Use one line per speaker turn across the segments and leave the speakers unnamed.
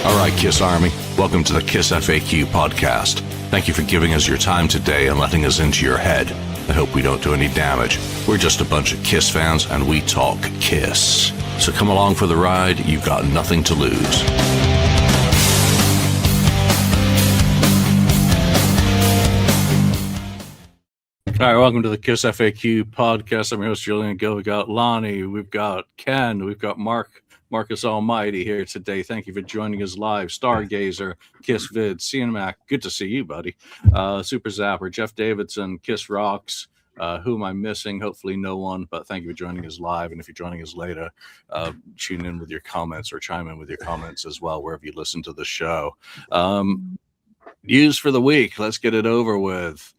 All right, Kiss Army, welcome to the KissFAQ podcast. Thank you for giving us your time today and letting us into your head. I hope we don't do any damage. We're just a bunch of Kiss fans and we talk Kiss. So come along for the ride. You've got nothing to lose. All right, welcome to the KissFAQ podcast. I'm your host, Julian Gill. We've got Lonnie, we've got Ken, we've got Marcus Almighty here today. Thank you for joining us live. Stargazer, Kiss Vid, CNMAC, good to see you, buddy. Super Zapper, Jeff Davidson, Kiss Rocks. Who am I missing? Hopefully no one, but thank you for joining us live. And if you're joining us later, tune in with your comments or chime in with your comments as well, wherever you listen to the show. News for the week. Let's get it over with.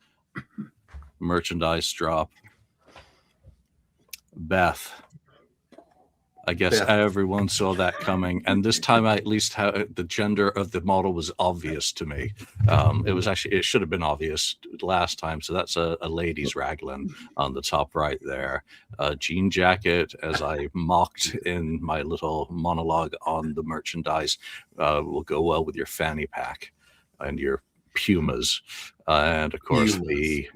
Merchandise drop. Beth. I guess everyone saw that coming, and this time at least the gender of the model was obvious to me. It should have been obvious last time, so that's a ladies raglan on the top right there. Jean jacket, as I mocked in my little monologue on the merchandise, will go well with your fanny pack and your Pumas, and of course the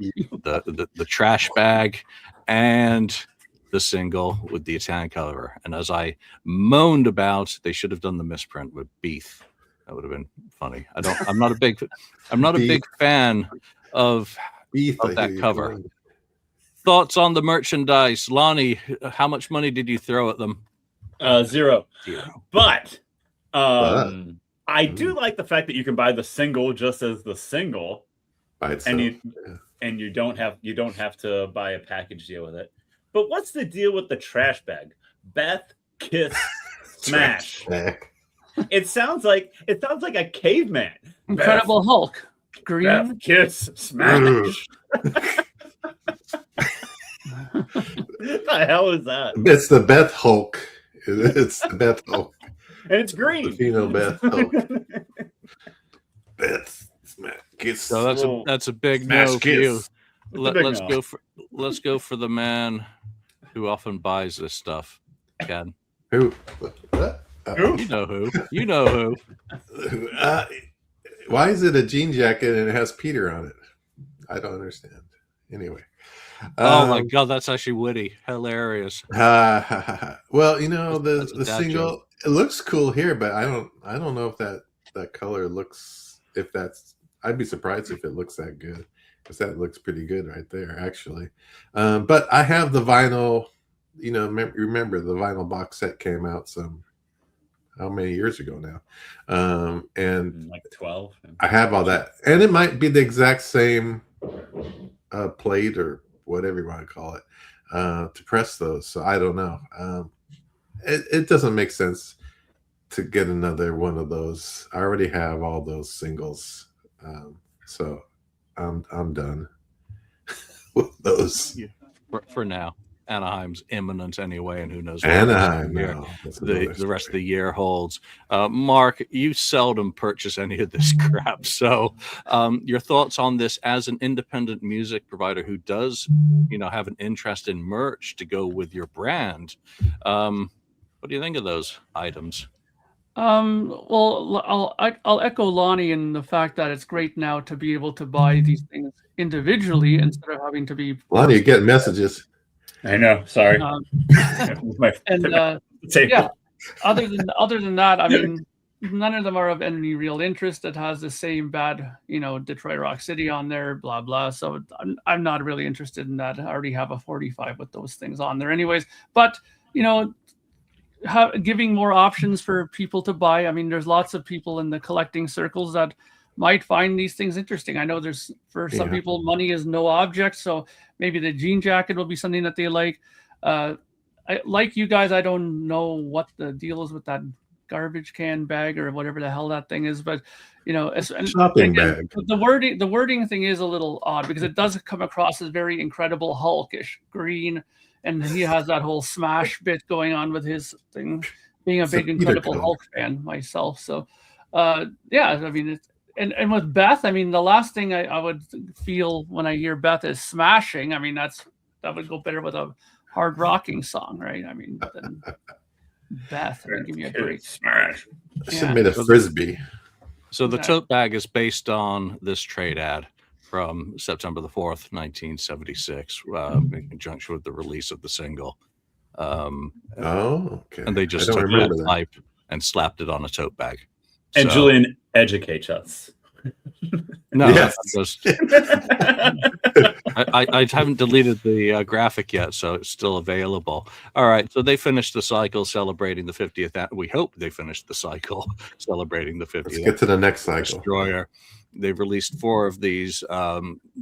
trash bag and the single with the Italian cover. And as I moaned about, they should have done the misprint with Beef. That would have been funny. I'm not a big fan of that cover. Thoughts on the merchandise, Lonnie? How much money did you throw at them?
Zero. But I do like the fact that you can buy the single just as the single, and you don't have to buy a package deal with it. But what's the deal with the trash bag? Beth, Kiss, Smash. It sounds like a caveman.
Incredible
Beth,
Hulk. Green.
Beth, Kiss, Smash. What the hell is that?
It's the Beth Hulk. It's the Beth Hulk.
And it's green.
Beth Hulk. Beth Smash Kiss.
So that's a big no for you. Let's go for the man who often buys this stuff. Ken.
Who?
Who?
You know who.
Why is it a jean jacket and it has Peter on it? I don't understand. Anyway.
Oh my God, that's actually witty, hilarious.
Well, the single joke. It looks cool here, but I don't know if that color looks. I'd be surprised if it looks that good. Because that looks pretty good right there, actually. But I have the vinyl, remember the vinyl box set came out how many years ago now? And
like 12.
I have all that. And it might be the exact same plate or whatever you want to call it to press those. So I don't know. It doesn't make sense to get another one of those. I already have all those singles. So I'm done with those
for now. Anaheim's imminent anyway, and who knows what the rest of the year holds. Mark, you seldom purchase any of this crap, so your thoughts on this as an independent music provider who does, have an interest in merch to go with your brand. What do you think of those items?
Well, I'll echo Lonnie in the fact that it's great now to be able to buy these things individually instead of having to be.
Lonnie, you get messages.
I know. Sorry.
Yeah. Other than that, I mean, none of them are of any real interest. It has the same bad, Detroit Rock City on there, blah blah. So I'm not really interested in that. I already have a 45 with those things on there, anyways. But giving more options for people to buy. I mean, there's lots of people in the collecting circles that might find these things interesting. I know for some people, money is no object, so maybe the jean jacket will be something that they like. Like you guys, I don't know what the deal is with that garbage can bag or whatever the hell that thing is, but
shopping bag.
The wording thing is a little odd because it does come across as very Incredible Hulkish, green. And he has that whole Smash bit going on with his thing, being a big Incredible Hulk fan myself. So, I mean, and with Beth, I mean, the last thing I would feel when I hear Beth is smashing. I mean, that would go better with a hard rocking song, right? I mean, Beth, give me a break.
Smash.
Should have made a frisbee.
So the tote bag is based on this trade ad from September the 4th, 1976, in conjunction with the release of the single.
Okay.
And they just took that type and slapped it on a tote bag.
And Julian educates us.
No,
yes.
I haven't deleted the graphic yet, so it's still available. All right, so they finished the cycle celebrating the 50th. We hope they finished the cycle celebrating the 50th.
Let's get to the next cycle.
Destroyer. They've released 4 of these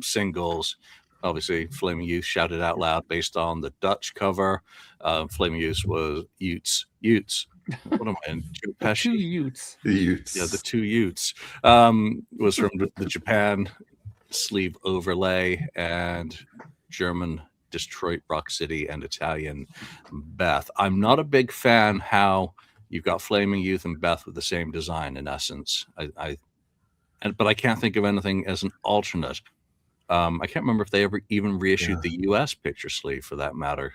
singles. Obviously, Flaming Youth Shouted Out Loud based on the Dutch cover. Flaming Youth was Utes. What am I in?
Two Utes.
Yeah, the 2 Utes was from the Japan sleeve overlay and German Detroit Rock City and Italian Beth. I'm not a big fan how you've got Flaming Youth and Beth with the same design in essence. But I can't think of anything as an alternate. I can't remember if they ever even reissued the US picture sleeve for that matter.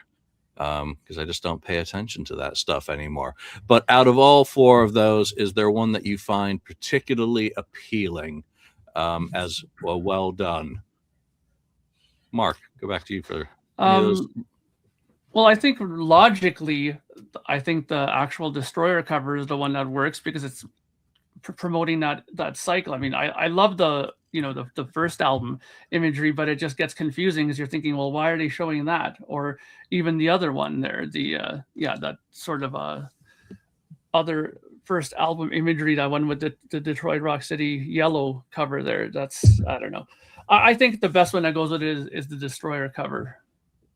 Because I just don't pay attention to that stuff anymore. But out of all 4 of those, is there one that you find particularly appealing as well done? Mark, go back to you for any of those.
Well, I think logically, I think the actual Destroyer cover is the one that works because it's promoting that cycle. I mean, I love the first album imagery, but it just gets confusing because you're thinking, well, why are they showing that? Or even the other one there, that sort of other first album imagery, that one with the Detroit Rock City yellow cover there. That's, I don't know. I think the best one that goes with it is the Destroyer cover,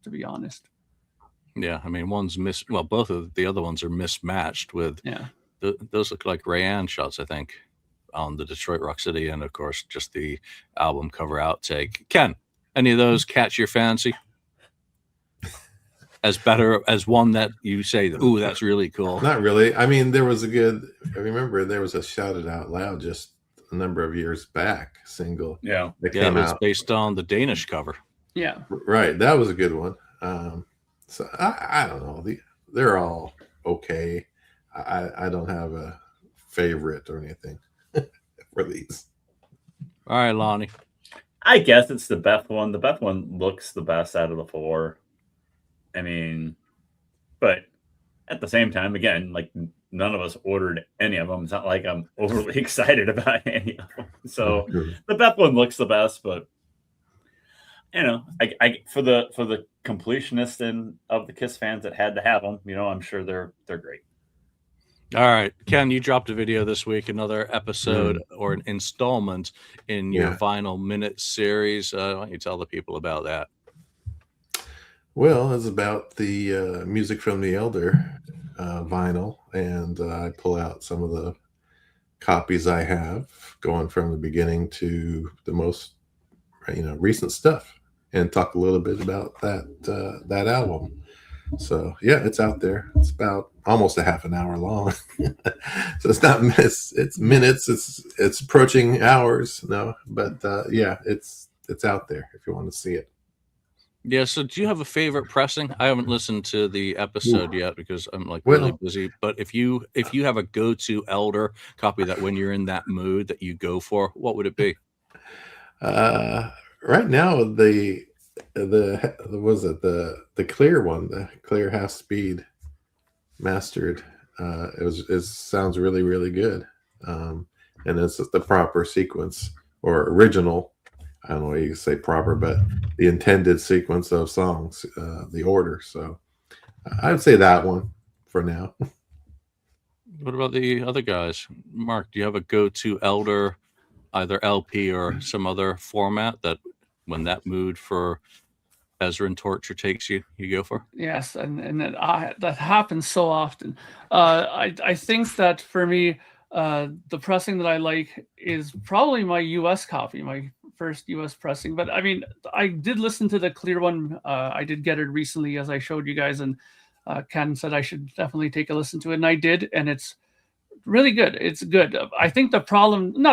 to be honest.
Yeah, I mean, both of the other ones are mismatched with.
Yeah.
Those look like Rayanne shots, I think, on the Detroit Rock City, and of course, just the album cover outtake. Ken, any of those catch your fancy? As better as one that you say, ooh, that's really cool.
Not really. I mean, I remember there was a Shouted Out Loud just a number of years back single.
Yeah.
That came out based on the Danish cover.
Yeah.
Right. That was a good one. So I don't know. They're all okay. I don't have a favorite or anything for these.
All right, Lonnie.
I guess it's the Beth one. The Beth one looks the best out of the 4. I mean, but at the same time, again, like none of us ordered any of them. It's not like I'm overly excited about any of them. So the Beth one looks the best, but I for the completionists of the Kiss fans that had to have them, I'm sure they're great.
All right, Ken, you dropped a video this week, another episode or an installment in your Vinyl Minute series. Why don't you tell the people about that?
Well, it's about the Music from the Elder vinyl, and I pull out some of the copies I have, going from the beginning to the most recent stuff, and talk a little bit about that album. So yeah, it's out there. It's about almost a half an hour long. So it's not minutes, it's minutes. It's approaching hours. No, but it's out there if you want to see it.
Yeah. So do you have a favorite pressing? I haven't listened to the episode yet because I'm really busy. But if you have a go-to Elder copy that when you're in that mood that you go for, what would it be?
Right now, the clear one, the clear half speed mastered, it sounds really, really good. And it's the proper sequence or original. I don't know what you can say proper, but the intended sequence of songs, the order. So I would say that one for now.
What about the other guys? Mark, do you have a go-to Elder, either LP or some other format that when that mood for Ezra and Torture takes you go for?
Yes, and that happens so often. I think that for me, the pressing that I like is probably my US copy, my first US pressing. But I mean, I did listen to the clear one. I did get it recently, as I showed you guys, and Ken said I should definitely take a listen to it, and I did, and it's really good. It's good. I think not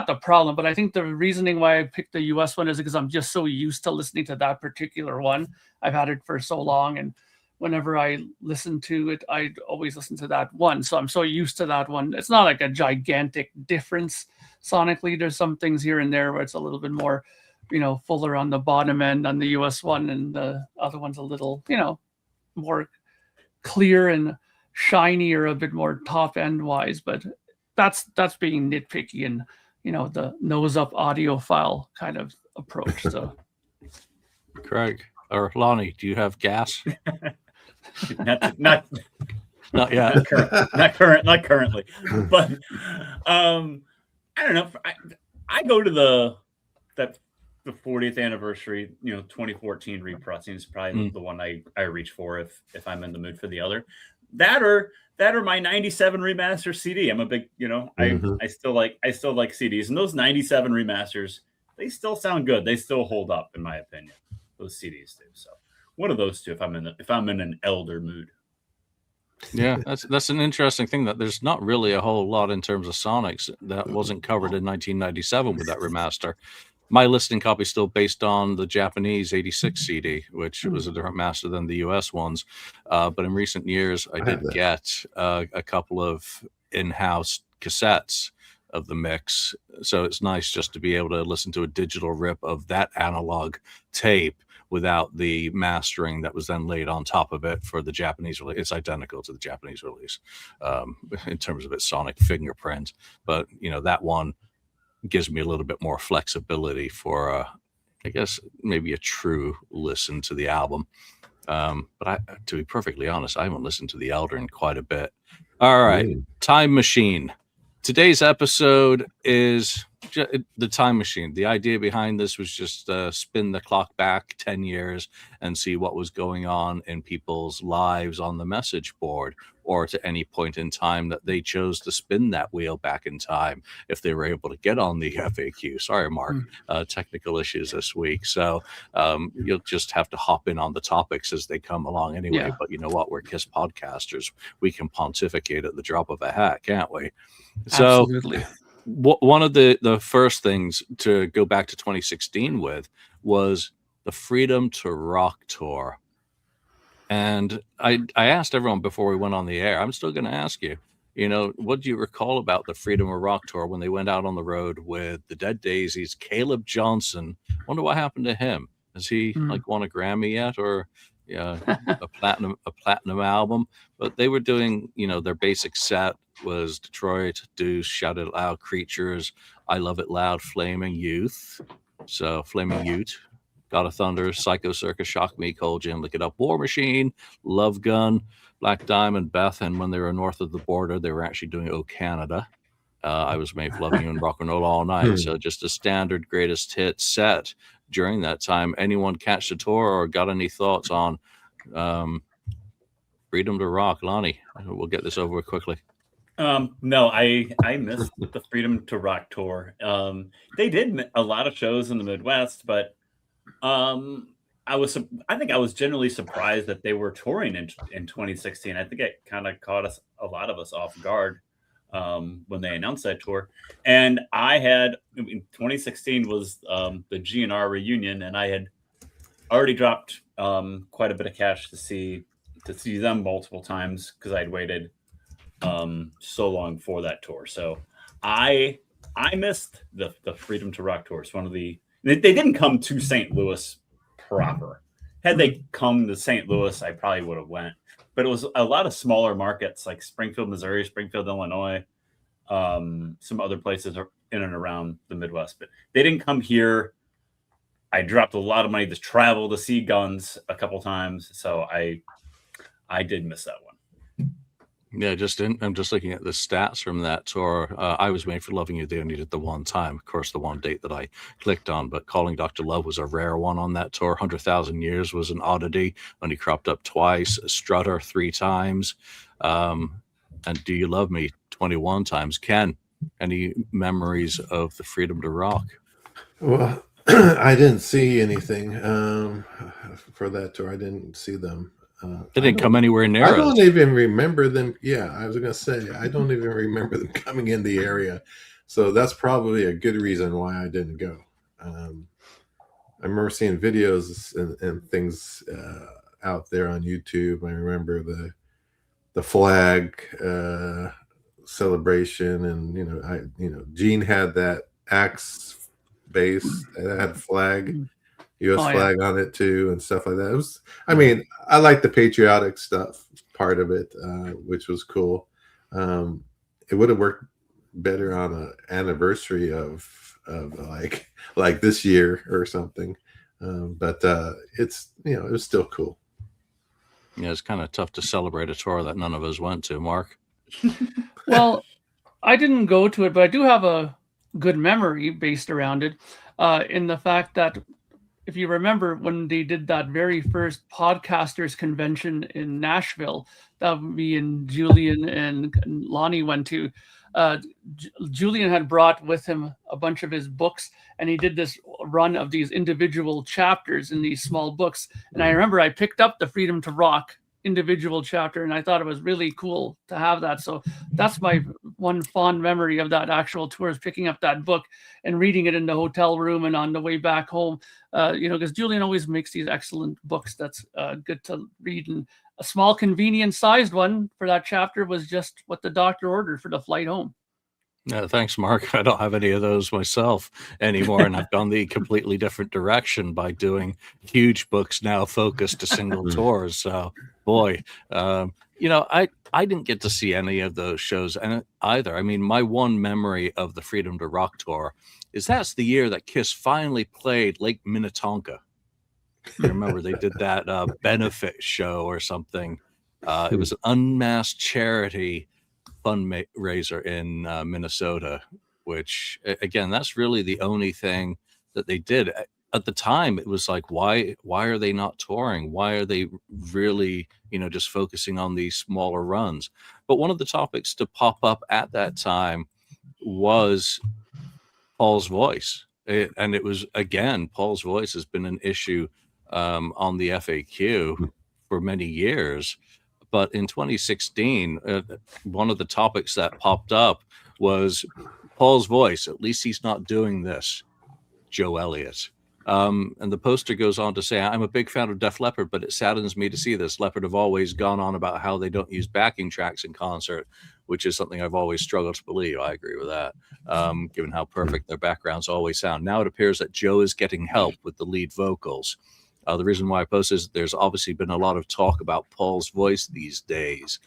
the problem, but I think the reasoning why I picked the US one is because I'm just so used to listening to that particular one. I've had it for so long, and whenever I listen to it, I always listen to that one. So I'm so used to that one. It's not like a gigantic difference sonically. There's some things here and there where it's a little bit more, fuller on the bottom end on the US one, and the other one's a little, more clear and shiny, or a bit more top end wise. But that's being nitpicky and, the nose up audiophile kind of approach. So
Craig or Lonnie, do you have gas?
not
yet.
Not currently. But I don't know. I go to the 40th anniversary, 2014 repressing is probably the one I reach for if I'm in the mood for the other. That or my 97 remaster CD. I'm a big, I still like CDs, and those 97 remasters, they still sound good. They still hold up, in my opinion. Those CDs do. So one of those two if I'm in an elder mood.
Yeah, that's an interesting thing, that there's not really a whole lot in terms of Sonics that wasn't covered in 1997 with that remaster. My listening copy is still based on the Japanese 86 CD, which was a different master than the US ones. But in recent years, I did get a couple of in-house cassettes of the mix. So it's nice just to be able to listen to a digital rip of that analog tape without the mastering that was then laid on top of it for the Japanese release. It's identical to the Japanese release in terms of its sonic fingerprint. But, that one gives me a little bit more flexibility for, I guess, maybe a true listen to the album. But to be perfectly honest, I haven't listened to The Elder in quite a bit. All right, Time Machine. Today's episode is the Time Machine. The idea behind this was just spin the clock back 10 years and see what was going on in people's lives on the message board, or to any point in time that they chose to spin that wheel back in time, if they were able to get on the FAQ. Sorry, Mark, technical issues this week. So you'll just have to hop in on the topics as they come along anyway. Yeah. But you know what? We're KISS podcasters. We can pontificate at the drop of a hat, can't we? So
absolutely.
One of the first things to go back to 2016 with was the Freedom to Rock tour. And I asked everyone before we went on the air, I'm still going to ask you, what do you recall about the Freedom of Rock tour when they went out on the road with the Dead Daisies, Caleb Johnson? Wonder what happened to him. Has he won a Grammy yet, or a platinum album? But they were doing, their basic set was Detroit, Deuce, Shout It Loud, Creatures, I Love It Loud, Flaming Youth. So Flaming Youth, God of Thunder, Psycho Circus, Shock Me, Cold Gin, Lick It Up, War Machine, Love Gun, Black Diamond, Beth, and when they were north of the border, they were actually doing Oh Canada. I Was Made for Loving You and Rock and Roll All Night. So just a standard greatest hit set during that time. Anyone catch the tour or got any thoughts on Freedom to Rock? Lonnie, we'll get this over with quickly.
No, I missed the Freedom to Rock tour. They did a lot of shows in the Midwest, but I think I was generally surprised that they were touring in 2016. I think it kind of caught a lot of us off guard when they announced that tour. And 2016 was the GNR reunion, and I had already dropped quite a bit of cash to see them multiple times because I'd waited so long for that tour. So I missed the Freedom to Rock tour. It's one of they didn't come to St. Louis proper. Had they come to St. Louis, I probably would have went. But it was a lot of smaller markets like Springfield, Missouri, Springfield, Illinois, some other places in and around the Midwest. But they didn't come here. I dropped a lot of money to travel to see Guns a couple times. So I did miss that one.
Yeah, I'm just looking at the stats from that tour. I Was Made for Loving You, they only did the one time. Of course, the one date that I clicked on, but Calling Dr. Love was a rare one on that tour. 100,000 Years was an oddity, only cropped up twice. Strutter 3 times. And Do You Love Me 21 times. Ken, any memories of the Freedom to Rock?
Well, I didn't see anything for that tour. I didn't see them.
They didn't come anywhere near
I don't even remember them. Yeah, I was going to say, I don't even remember them coming in the area. So that's probably a good reason why I didn't go. I remember seeing videos and things out there on YouTube. I remember the flag celebration, and Gene had that axe base that had flag, U.S. flag on it too, and stuff like that. It was, I mean, I like the patriotic stuff part of it, which was cool. It would have worked better on an anniversary of like this year or something, but it's it was still cool.
Yeah, it's kind of tough to celebrate a tour that none of us went to, Mark.
Well, I didn't go to it, but I do have a good memory based around it, in the fact that if you remember when they did that very first podcasters convention in Nashville, that me and Julian and Lonnie went to. Julian had brought with him a bunch of his books, and he did this run of these individual chapters in these small books. And I remember I picked up the Freedom to Rock individual chapter, and I thought it was really cool to have that. So that's my one fond memory of that actual tour, is picking up that book and reading it in the hotel room and on the way back home. Because Julian always makes these excellent books that's good to read. And a small convenient sized one for that chapter was just what the doctor ordered for the flight home.
Thanks, Mark. I don't have any of those myself anymore, and I've gone the completely different direction by doing huge books now focused to single tours. So, boy, I didn't get to see any of those shows either. I mean, my one memory of the Freedom to Rock tour is that's the year that Kiss finally played Lake Minnetonka. I remember they did that benefit show or something. It was an unmasked charity fundraiser in Minnesota, which again, that's really the only thing that they did at the time. It was like, why are they not touring? Why are they really just focusing on these smaller runs? But one of the topics to pop up at that time was Paul's voice, and it was, again, Paul's voice has been an issue on the FAQ for many years. But in 2016, one of the topics that popped up was Paul's voice. At least he's not doing this, Joe Elliott. And the poster goes on to say, I'm a big fan of Def Leppard, but it saddens me to see this. Leppard have always gone on about how they don't use backing tracks in concert, which is something I've always struggled to believe. I agree with that, given how perfect their backgrounds always sound. Now it appears that Joe is getting help with the lead vocals. The reason why I post is there's obviously been a lot of talk about Paul's voice these days.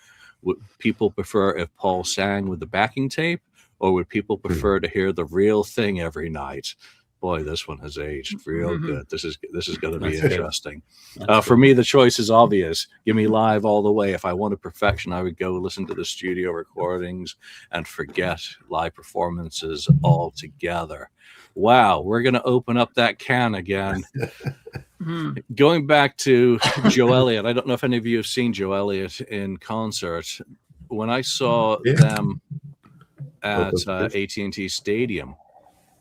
Would people prefer if Paul sang with the backing tape, or would people prefer to hear the real thing every night? Boy, this one has aged real good. This is going to be interesting. For me, the choice is obvious. Give me live all the way. If I wanted perfection, I would go listen to the studio recordings and forget live performances altogether. Wow, we're going to open up that can again. Going back to Joe Elliott, I don't know if any of you have seen Joe Elliott in concert. When I saw them at AT&T Stadium,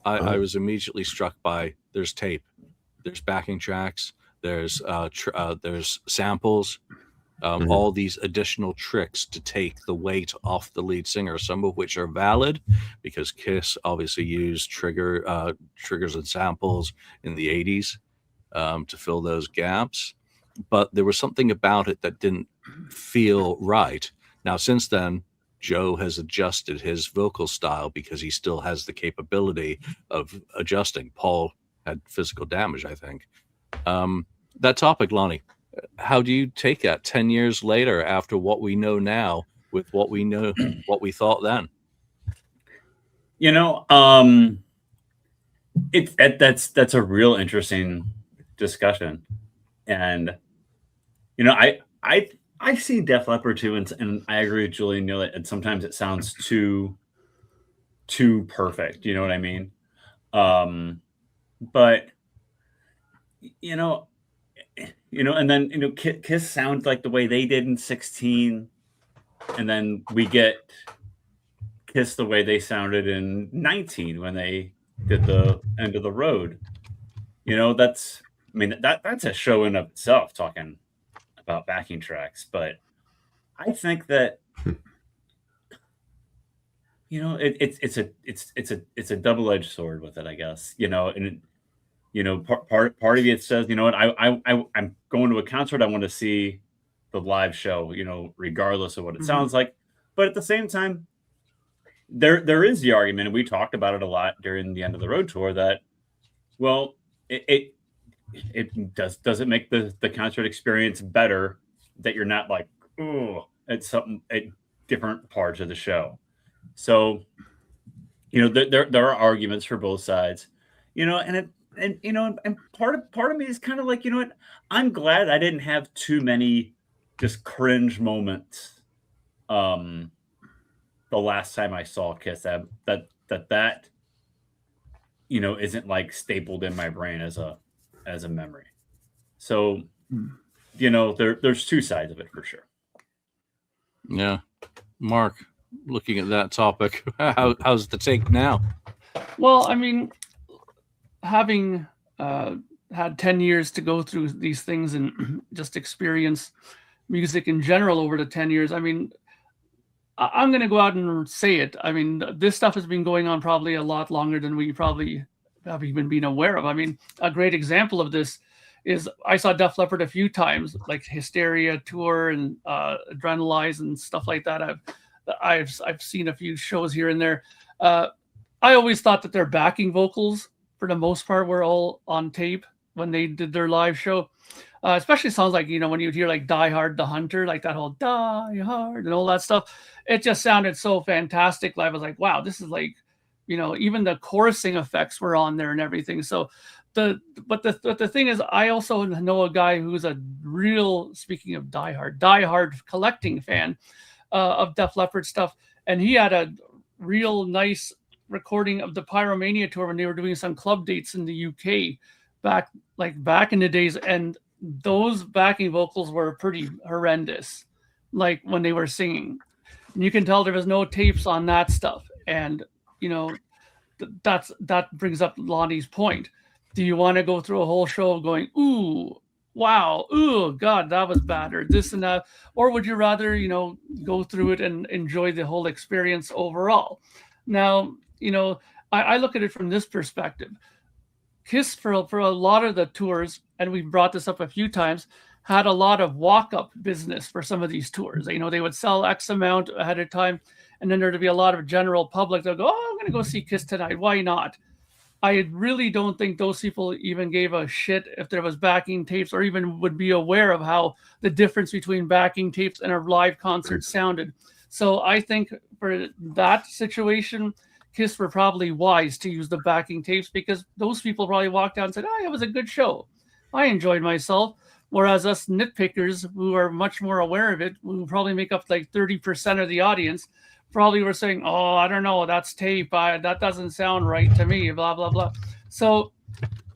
I was immediately struck by there's tape, there's backing tracks, there's samples, all these additional tricks to take the weight off the lead singer, some of which are valid because Kiss obviously used triggers and samples in the 80s. To fill those gaps, but there was something about it that didn't feel right. Now, since then, Joe has adjusted his vocal style because he still has the capability of adjusting. Paul had physical damage, I think. That topic, Lonnie, how do you take that 10 years later after what we know now with what we know, what we thought then?
That's a real interesting discussion, and I see Def Leppard too, and I agree with Julian. And sometimes it sounds too perfect. You know what I mean? But and then Kiss sounds like the way they did in 16, and then we get Kiss the way they sounded in 19 when they did the End of the Road. That's a show in of itself, talking about backing tracks. But I think that it's a double-edged sword with it, I guess. And you know, part of it says, you know what, I'm going to a concert. I want to see the live show, you know, regardless of what it sounds like. But at the same time, there is the argument, and we talked about it a lot during the End of the Road tour, that, well, it does it make the concert experience better that you're not like, oh, at something at different parts of the show. So, you know, there are arguments for both sides, you know, and you know, and part of me is kind of like, you know what, I'm glad I didn't have too many just cringe moments. The last time I saw Kiss, that you know, isn't like stapled in my brain as a memory. So, you know, there's two sides of it for sure.
Yeah. Mark, looking at that topic, how's the take now?
Well, I mean, having had 10 years to go through these things and just experience music in general over the 10 years, I mean, I'm going to go out and say it. I mean, this stuff has been going on probably a lot longer than we probably have even been aware of. I mean, a great example of this is I saw Def Leppard a few times, like Hysteria Tour and Adrenalize and stuff like that. I've seen a few shows here and there. I always thought that their backing vocals, for the most part, were all on tape when they did their live show. Especially sounds like, you know, when you hear like Die Hard the Hunter, like that whole Die Hard and all that stuff, it just sounded so fantastic live. I was like, wow, this is like, you know, even the chorusing effects were on there and everything. So the thing is, I also know a guy who's a real, speaking of Die Hard collecting fan of Def Leppard stuff, and he had a real nice recording of the Pyromania tour when they were doing some club dates in the UK back in the days, and those backing vocals were pretty horrendous, like when they were singing. And you can tell there was no tapes on that stuff. And, you know, that brings up Lonnie's point. Do you want to go through a whole show going, ooh, wow, ooh, God, that was bad, or this and that? Or would you rather, you know, go through it and enjoy the whole experience overall? Now, you know, I look at it from this perspective. Kiss, for a lot of the tours, and we've brought this up a few times, had a lot of walk-up business for some of these tours. You know, they would sell X amount ahead of time, and then there'd be a lot of general public that'll go, oh, I'm going to go see Kiss tonight. Why not? I really don't think those people even gave a shit if there was backing tapes, or even would be aware of how the difference between backing tapes and a live concert sounded. So I think for that situation, Kiss were probably wise to use the backing tapes, because those people probably walked out and said, oh, it was a good show. I enjoyed myself. Whereas us nitpickers, who are much more aware of it, who probably make up like 30% of the audience, probably were saying, oh, I don't know, that's tape. That doesn't sound right to me, blah, blah, blah. So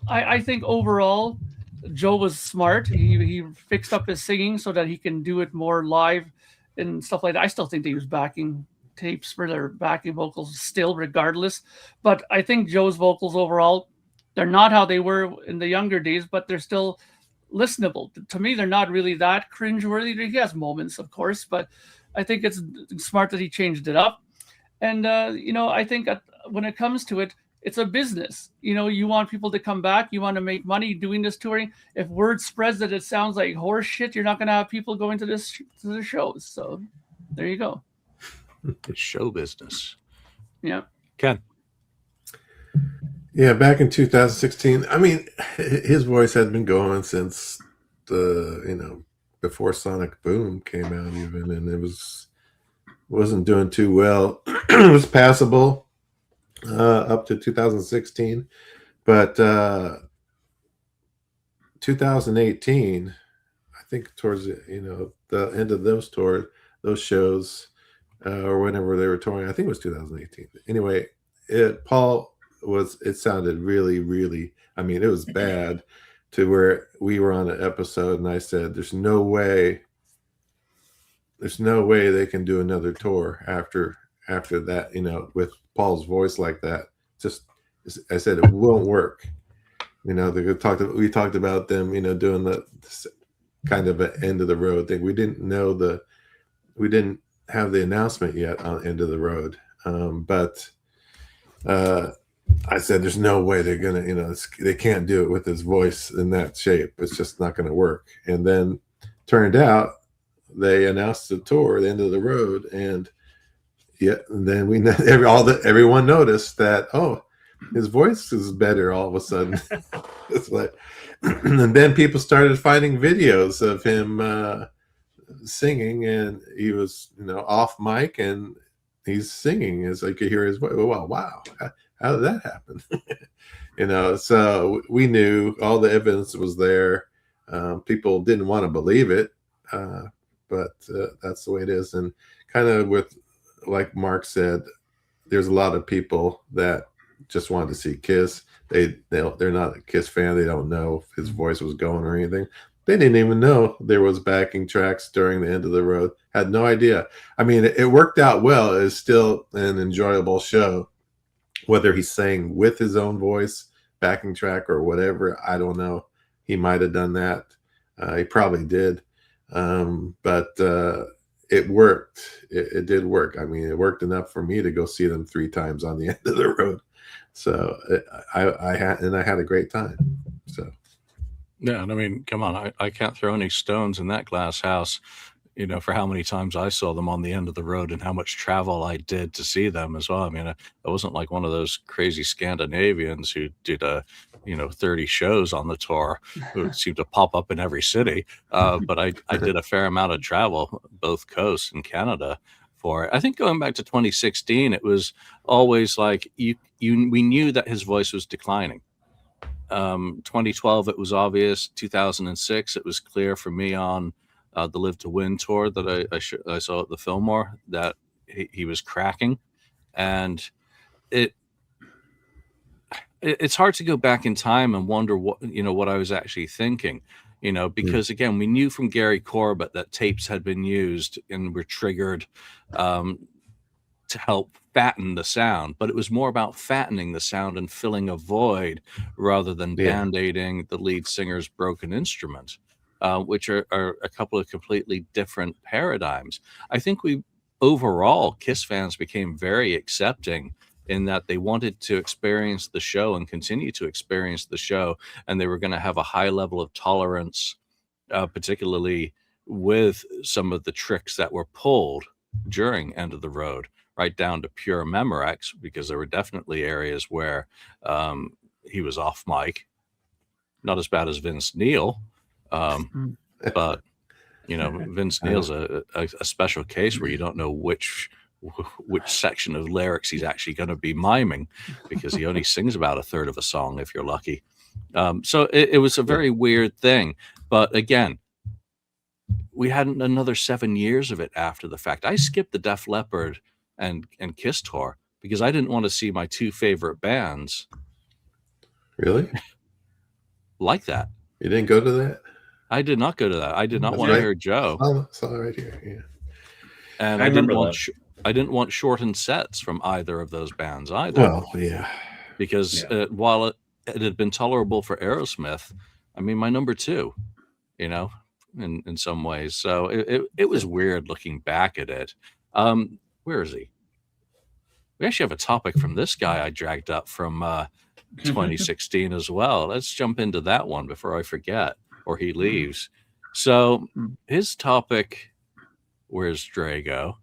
I think overall, Joe was smart. He fixed up his singing so that he can do it more live and stuff like that. I still think they use backing tapes for their backing vocals still, regardless. But I think Joe's vocals overall, they're not how they were in the younger days, but they're still listenable. To me, they're not really that cringeworthy. He has moments, of course, but I think it's smart that he changed it up. And, you know, I think when it comes to it, it's a business. You know, you want people to come back. You want to make money doing this touring. If word spreads that it sounds like horse shit, you're not going to have people going to the shows. So there you go.
It's show business.
Yeah.
Ken.
Yeah, back in 2016, I mean, his voice had been going since before Sonic Boom came out even, and it wasn't doing too well. It was passable up to 2016, but 2018, I think towards the end of those shows, or whenever they were touring, I think it was 2018. Anyway, it sounded really, really, I mean, it was bad, to where we were on an episode and I said, there's no way they can do another tour after that, with Paul's voice like that. Just, I said, it won't work. We talked about them, doing the kind of an end of the road thing. We didn't have the announcement yet on End of the Road. But I said, there's no way they're going to, they can't do it with his voice in that shape. It's just not going to work. And then turned out they announced the tour, the end of the road. And and then everyone noticed that, oh, his voice is better all of a sudden. It's like, and then people started finding videos of him singing, and he was, off mic, and he's singing as I could hear his voice. Wow. How did that happen? So we knew all the evidence was there. People didn't want to believe it, but that's the way it is. And kind of with, like Mark said, there's a lot of people that just wanted to see Kiss. They're not a Kiss fan. They don't know if his voice was going or anything. They didn't even know there was backing tracks during the end of the road. Had no idea. I mean, it worked out well. It's still an enjoyable show. Whether he's saying with his own voice, backing track, or whatever, I don't know. He might have done that. He probably did. But it worked. It did work. I mean, it worked enough for me to go see them 3 times on the end of the road. So I had a great time. So.
Yeah, and I mean, come on, I can't throw any stones in that glass house, for how many times I saw them on the end of the road and how much travel I did to see them as well. I mean, I wasn't like one of those crazy Scandinavians who did 30 shows on the tour, who seemed to pop up in every city. But I did a fair amount of travel, both coasts in Canada for it. I think going back to 2016, it was always like we knew that his voice was declining. 2012, it was obvious. 2006, it was clear for me on the Live to Win tour that I saw at the Fillmore that he was cracking. And it's hard to go back in time and wonder what I was actually thinking, because again, we knew from Gary Corbett that tapes had been used and were triggered to help fatten the sound, but it was more about fattening the sound and filling a void rather than band-aiding the lead singer's broken instrument, which are a couple of completely different paradigms. I think overall, Kiss fans became very accepting in that they wanted to experience the show and continue to experience the show, and they were going to have a high level of tolerance, particularly with some of the tricks that were pulled during End of the Road, right down to pure Memorex, because there were definitely areas where he was off mic. Not as bad as Vince Neil, but Vince Neil's a special case where you don't know which section of lyrics he's actually going to be miming, because he only sings about a third of a song if you're lucky. So it was a very weird thing. But again, we had another 7 years of it after the fact. I skipped the Def Leppard and Kiss tour because I didn't want to see my 2 favorite bands.
Really?
Like that.
You didn't go to that?
I did not go to that. I did not want to hear Joe.
I saw it right here. Yeah.
And I didn't want shortened sets from either of those bands either.
Well, yeah.
Because while it had been tolerable for Aerosmith, I mean, my number 2, in some ways. So it was weird looking back at it. Where is he? We actually have a topic from this guy I dragged up from 2016 as well. Let's jump into that one before I forget or he leaves. So his topic, where's Drago,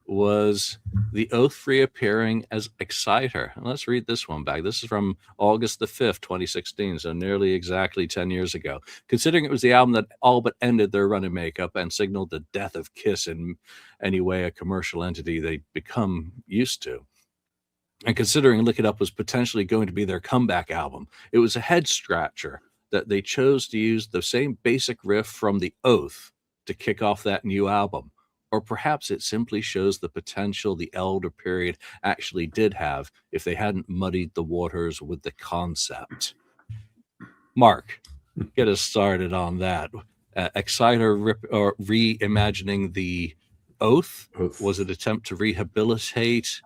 was the Oath reappearing as Exciter. And let's read this one back. This is from August the 5th, 2016, so nearly exactly 10 years ago. Considering it was the album that all but ended their run in makeup and signaled the death of Kiss in any way a commercial entity they'd become used to, and considering Lick It Up was potentially going to be their comeback album, it was a head-scratcher that they chose to use the same basic riff from The Oath to kick off that new album. Or perhaps it simply shows the potential the Elder period actually did have if they hadn't muddied the waters with the concept. Mark, get us started on that. Exciter reimagining The Oath? Was it an attempt to rehabilitate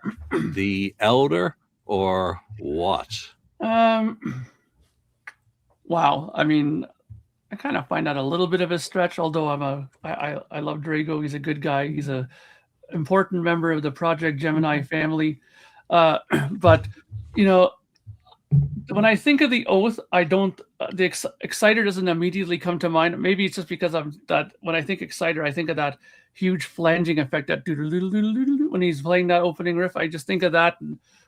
the Elder, or what?
Wow. I mean, I kind of find that a little bit of a stretch, although I love Drago. He's a good guy. He's a important member of the Project Gemini family. But when I think of the Oath, I don't. The Exciter doesn't immediately come to mind. Maybe it's just because when I think Exciter, I think of that huge flanging effect, that when he's playing that opening riff. I just think of that.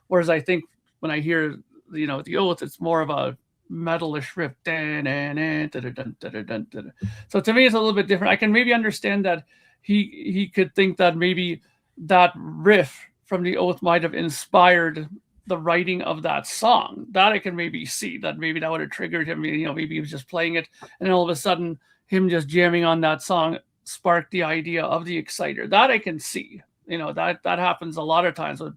Whereas I think when I hear the Oath, it's more of a metalish riff. So to me, it's a little bit different. I can maybe understand that he could think that maybe that riff from the Oath might have inspired the writing of that song. That I can maybe see, that maybe that would have triggered him. Maybe he was just playing it, and then all of a sudden him just jamming on that song sparked the idea of the Exciter. That I can see. That happens a lot of times with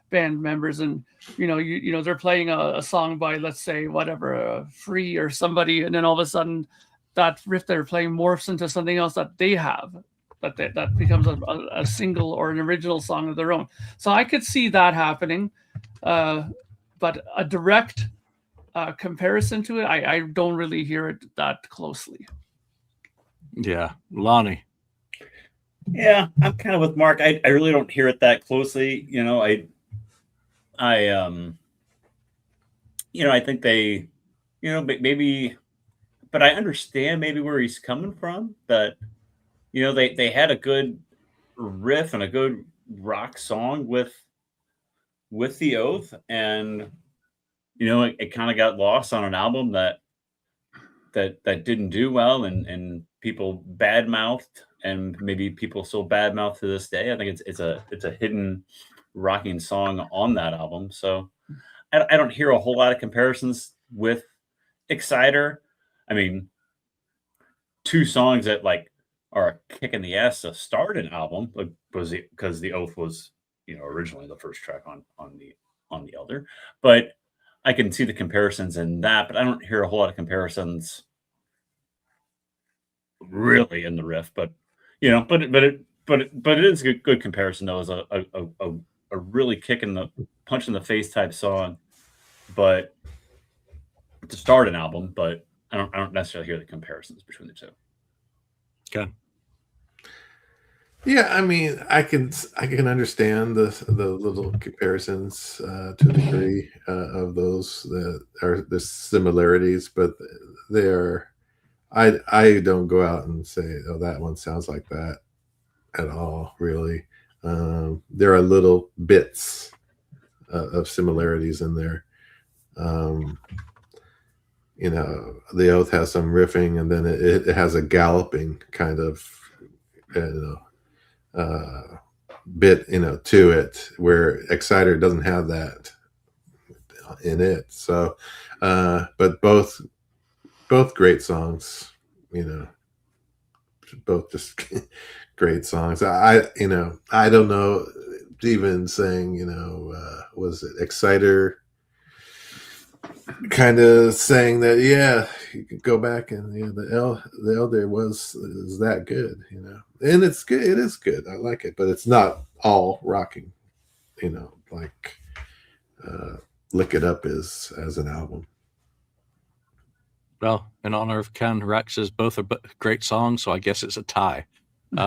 band members, and they're playing a song by, let's say, whatever, Free or somebody, and then all of a sudden that riff they're playing morphs into something else that they have, that becomes a single or an original song of their own. So I could see that happening. But a direct comparison to it, I don't really hear it that closely.
Yeah, Lonnie.
Yeah, I'm kind of with Mark. I really don't hear it that closely. I think they, maybe, but I understand maybe where he's coming from. That, they had a good riff and a good rock song with the Oath, and it kind of got lost on an album that didn't do well, and people badmouthed, and maybe people still badmouth to this day. I think it's a hidden rocking song on that album. So I don't hear a whole lot of comparisons with Exciter. I mean, two songs that are a kick in the ass to start an album because the Oath was originally the first track on the Elder, but I can see the comparisons in that, but I don't hear a whole lot of comparisons really in the riff. But it is a good comparison though, as a really punch in the face type song, but to start an album. But I don't necessarily hear the comparisons between the two.
Okay.
Yeah, I mean, I can understand the little comparisons to a degree of those that are the similarities, but they are. I don't go out and say, "Oh, that one sounds like that," at all. Really, there are little bits of similarities in there. The Oath has some riffing, and then it has a galloping kind of, bit to it, where Exciter doesn't have that in it. So but both great songs, both just great songs. I don't know, even saying, was it Exciter kind of saying that, you could go back and the Elder is that good, and it's good. It is good. I like it, but it's not all rocking, like Lick It Up is as an album.
Well, in honor of Ken, Rex says both are great songs, so I guess it's a tie. You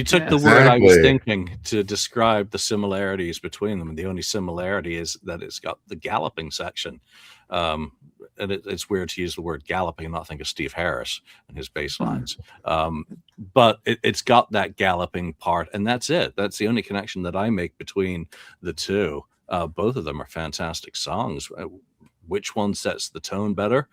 took the word I was thinking to describe the similarities between them, and the only similarity is that it's got the galloping section. And it's weird to use the word galloping and not think of Steve Harris and his bass lines. But it's got that galloping part, and that's it. That's the only connection that I make between the two. Both of them are fantastic songs. Which one sets the tone better?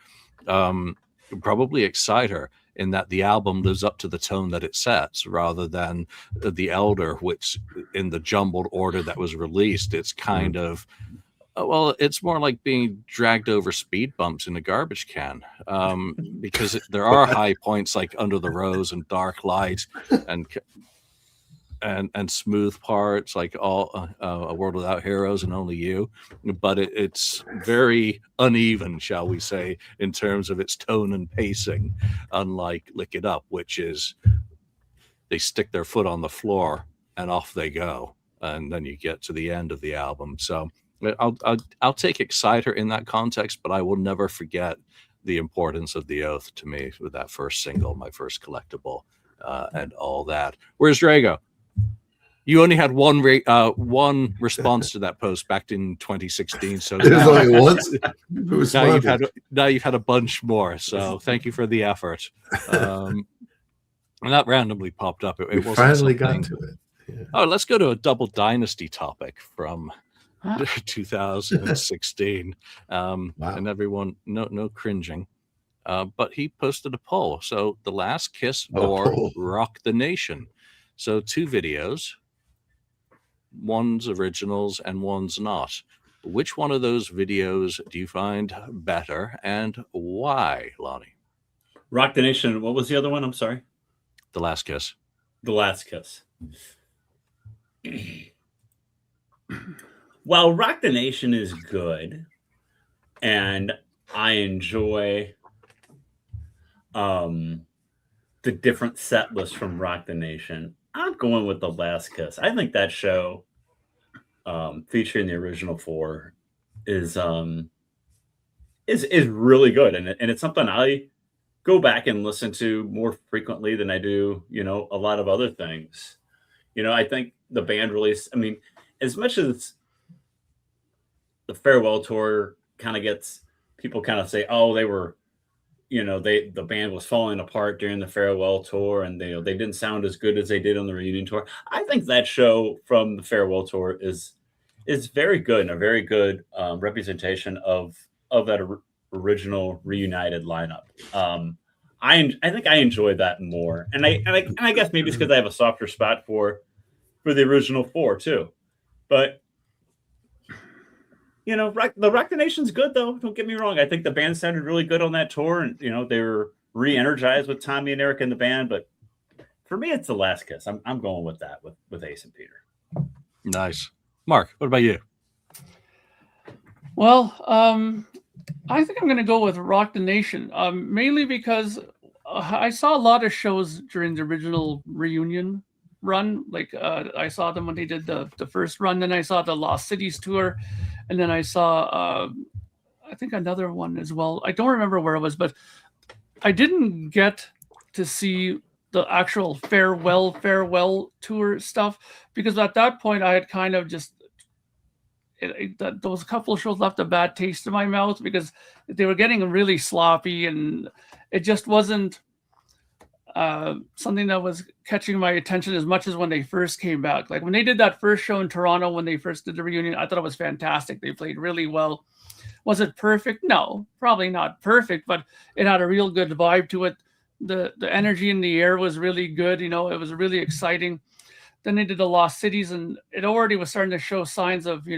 Probably Exciter, in that the album lives up to the tone that it sets, rather than the Elder, which in the jumbled order that was released, it's kind of, it's more like being dragged over speed bumps in a garbage can, because there are high points like Under the Rose and Dark Light and smooth parts like all A World Without Heroes and Only You, but it's very uneven, shall we say, in terms of its tone and pacing, unlike Lick It Up, which is they stick their foot on the floor and off they go, and then you get to the end of the album. So I'll take Exciter in that context, but I will never forget the importance of the Oath to me with that first single, my first collectible, and all that. Where's Drago? You only had one response to that post back in 2016. So
there's only one.
Now you've had a bunch more. So thank you for the effort. And that randomly popped up. It wasn't
finally got to it.
Yeah. Oh, let's go to a double dynasty topic from 2016. Wow. And everyone, no cringing. But he posted a poll. So The Last Kiss or Rock the Nation. So 2 videos. One's originals and one's not. Which one of those videos do you find better and why, Lonnie?
Rock the Nation. What was the other one? I'm sorry.
The Last Kiss.
The Last Kiss. While Rock the Nation is good and I enjoy the different set lists from Rock the Nation, I'm going with The Last Kiss. I think that show featuring the original 4 is really good, and it's something I go back and listen to more frequently than I do, a lot of other things. I think the band release, I mean, as much as the farewell tour kind of gets, people kind of say, oh, they were, the band was falling apart during the farewell tour and they didn't sound as good as they did on the reunion tour. I think that show from the farewell tour is very good and a very good representation of that original reunited lineup. I think I enjoy that more, and I guess maybe it's because I have a softer spot for the original 4 too. But the Rock the Nation's good though. Don't get me wrong. I think the band sounded really good on that tour, and they were re-energized with Tommy and Eric in the band. But for me, it's The Last Kiss. I'm going with that with Ace and Peter.
Nice. Mark, what about you?
Well, I think I'm going to go with Rock the Nation, mainly because I saw a lot of shows during the original reunion run. Like I saw them when they did the first run, then I saw the Lost Cities tour, and then I saw I think another one as well. I don't remember where it was, but I didn't get to see the actual farewell tour stuff because at that point I had kind of just those couple of shows left a bad taste in my mouth because they were getting really sloppy and it just wasn't something that was catching my attention as much as when they first came back. Like when they did that first show in Toronto, when they first did the reunion, I thought it was fantastic. They played really well. Was it perfect? No, probably not perfect, but it had a real good vibe to it. The energy in the air was really good. It was really exciting. Then they did the Lost Cities, and it already was starting to show signs of,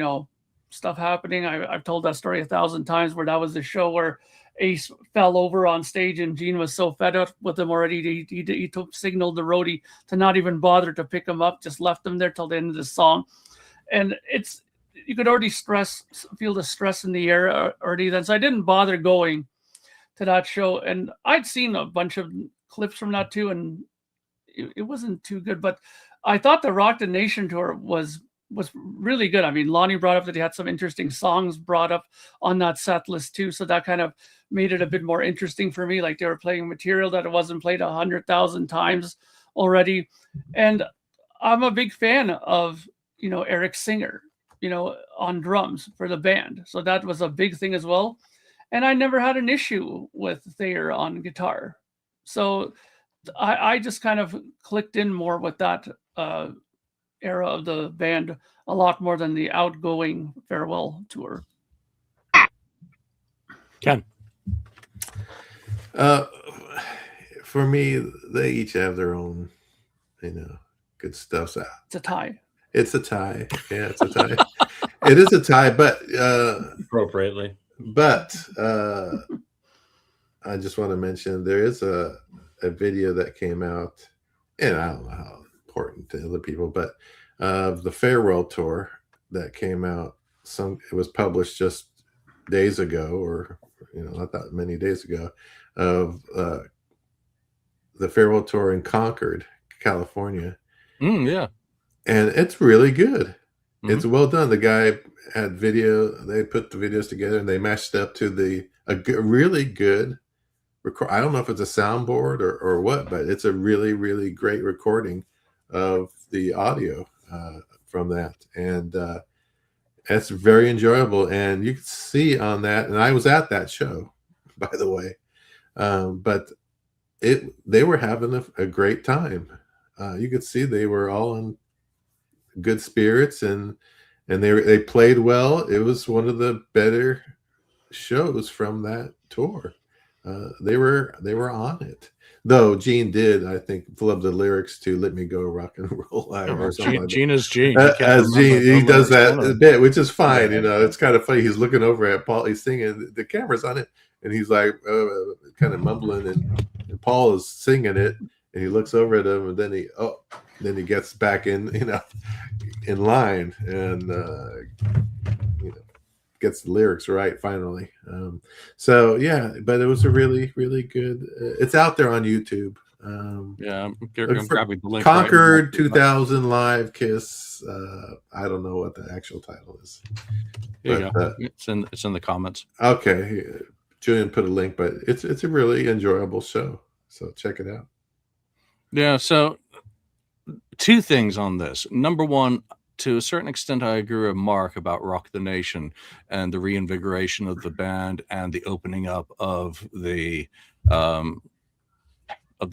stuff happening. I've told that story 1,000 times where that was the show where Ace fell over on stage and Gene was so fed up with him already. He signaled the roadie to not even bother to pick him up, just left him there till the end of the song. And you could already feel the stress in the air already then. So I didn't bother going to that show. And I'd seen a bunch of clips from that too, and it wasn't too good, but I thought the Rock the Nation tour was really good. I mean, Lonnie brought up that he had some interesting songs brought up on that set list too. So that kind of made it a bit more interesting for me. Like they were playing material that it wasn't played 100,000 times already. And I'm a big fan of, Eric Singer, on drums for the band. So that was a big thing as well. And I never had an issue with Thayer on guitar. So I just kind of clicked in more with that era of the band a lot more than the outgoing farewell tour.
Ken?
For me, they each have their own, good stuff. So
it's a tie.
It's a tie. Yeah, it's a tie. It is a tie, but
appropriately.
But I just want to mention there is a video that came out, and I don't know how important to other people, but the farewell tour that came out, it was published just days ago, or not that many days ago, of the farewell tour in Concord, California.
Yeah,
and it's really good. It's well done. The guy had video. They put the videos together and they mashed up to a really good record. I don't know if it's a soundboard or what, but it's a really, really great recording of the audio from that, and it's very enjoyable. And you can see on that, and I was at that show, by the way, but they were having a great time. You could see they were all in good spirits, and they played well. It was one of the better shows from that tour. They were on it. Though Gene did, I think, flub the lyrics to "Let Me Go Rock and Roll" or something.
Gene is Gene.
As Gene, he does that bit, which is fine. You know, it's kind of funny. He's looking over at Paul. He's singing. The camera's on it, and he's like kind of mumbling, and Paul is singing it, and he looks over at him, and then he gets back in, in line, and gets the lyrics right finally. So yeah, but it was a really, really good. It's out there on YouTube.
I'm grabbing the link.
Concord right 2000 Live Kiss. I don't know what the actual title is.
It's in the comments.
Okay, Julian put a link, but it's a really enjoyable show. So check it out.
Yeah. So 2 things on this. Number one, to a certain extent, I agree with Mark about Rock the Nation and the reinvigoration of the band and the opening up of the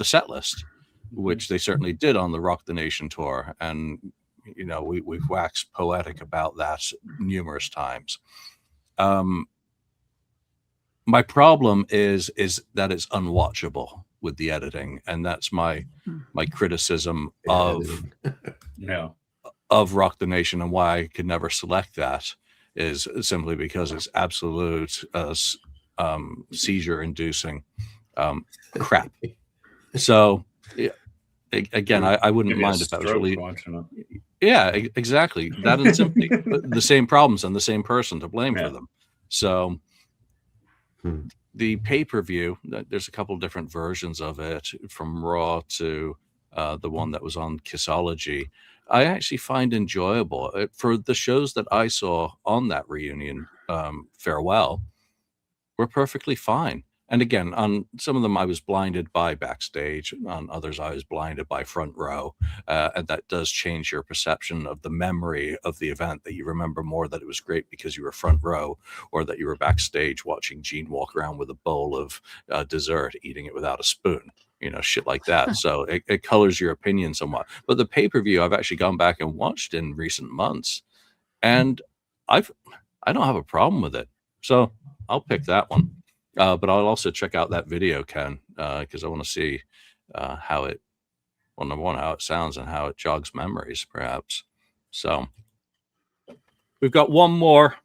set list, which they certainly did on the Rock the Nation tour. And, we've waxed poetic about that numerous times. My problem is that it's unwatchable with the editing. And that's my criticism of Rock the Nation, and why I could never select that is simply because it's absolute seizure-inducing crap. So again, I wouldn't mind if that was really. Yeah, exactly. That and simply the same problems and the same person to blame for them. So the pay-per-view, there's a couple different versions of it, from Raw to the one that was on Kissology. I actually find enjoyable for the shows that I saw on that reunion farewell were perfectly fine. And again, on some of them I was blinded by backstage, on others I was blinded by front row, and that does change your perception of the memory of the event, that you remember more that it was great because you were front row, or that you were backstage watching Gene walk around with a bowl of dessert, eating it without a spoon. Shit like that. So it colors your opinion somewhat. But the pay-per-view I've actually gone back and watched in recent months, and I don't have a problem with it. So I'll pick that one. But I'll also check out that video, Ken, because I want to see how it sounds and how it jogs memories, perhaps. So we've got one more